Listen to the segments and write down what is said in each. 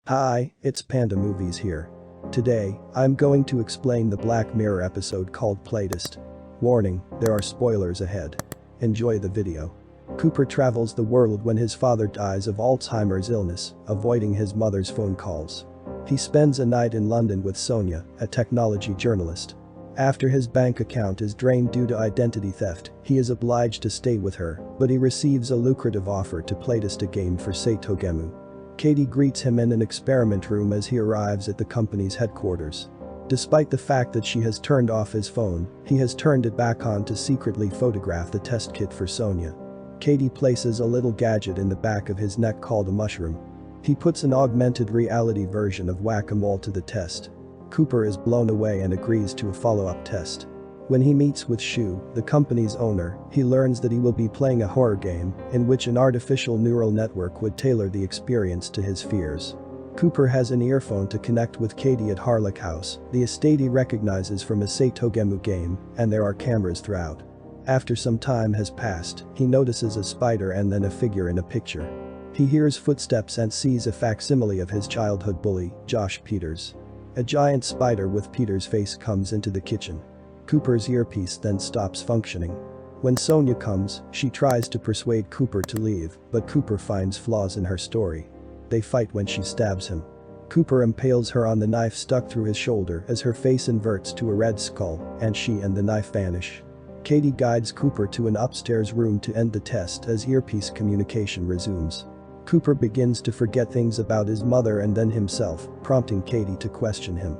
Hi, it's Panda Movies here. Today, I'm going to explain the Black Mirror episode called Playtest. Warning, there are spoilers ahead. Enjoy the video. Cooper travels the world when his father dies of Alzheimer's illness, avoiding his mother's phone calls. He spends a night in London with Sonja, a technology journalist. After his bank account is drained due to identity theft, he is obliged to stay with her, but he receives a lucrative offer to playtest a game for SaitoGemu. Katie greets him in an experiment room as he arrives at the company's headquarters. Despite the fact that she has turned off his phone, he has turned it back on to secretly photograph the test kit for Sonja. Katie places a little gadget in the back of his neck called a mushroom. He puts an augmented reality version of Whac-A-Mole to the test. Cooper is blown away and agrees to a follow-up test. When he meets with Shou, the company's owner, he learns that he will be playing a horror game in which an artificial neural network would tailor the experience to his fears. Cooper has an earphone to connect with Katie at Harlock House, the estate he recognizes from a SaitoGemu game, and there are cameras throughout. After some time has passed, he notices a spider and then a figure in a picture. He hears footsteps and sees a facsimile of his childhood bully, Josh Peters. A giant spider with Peter's face comes into the kitchen. Cooper's earpiece then stops functioning. When Sonja comes, she tries to persuade Cooper to leave, but Cooper finds flaws in her story. They fight when she stabs him. Cooper impales her on the knife stuck through his shoulder as her face inverts to a red skull, and she and the knife vanish. Katie guides Cooper to an upstairs room to end the test as earpiece communication resumes. Cooper begins to forget things about his mother and then himself, prompting Katie to question him.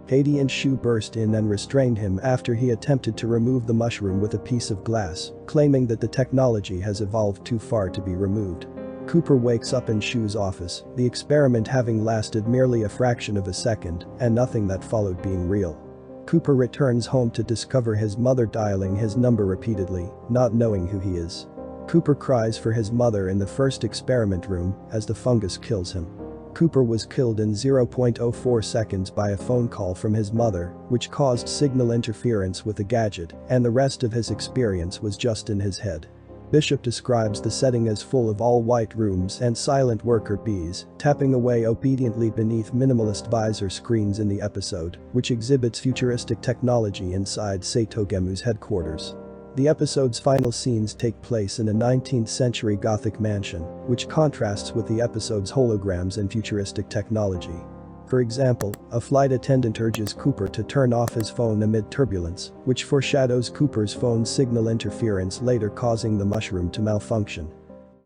Katie and Shou burst in and restrained him after he attempted to remove the mushroom with a piece of glass, claiming that the technology has evolved too far to be removed. Cooper wakes up in Shou's office, the experiment having lasted merely a fraction of a second, and nothing that followed being real. Cooper returns home to discover his mother dialing his number repeatedly, not knowing who he is. Cooper cries for his mother in the first experiment room as the fungus kills him. Cooper was killed in 0.04 seconds by a phone call from his mother, which caused signal interference with the gadget, and the rest of his experience was just in his head. Bishop describes the setting as full of all-white rooms and silent worker bees, tapping away obediently beneath minimalist visor screens in the episode, which exhibits futuristic technology inside SaitoGemu's headquarters. The episode's final scenes take place in a 19th-century Gothic mansion, which contrasts with the episode's holograms and futuristic technology. For example, a flight attendant urges Cooper to turn off his phone amid turbulence, which foreshadows Cooper's phone's signal interference later causing the mushroom to malfunction.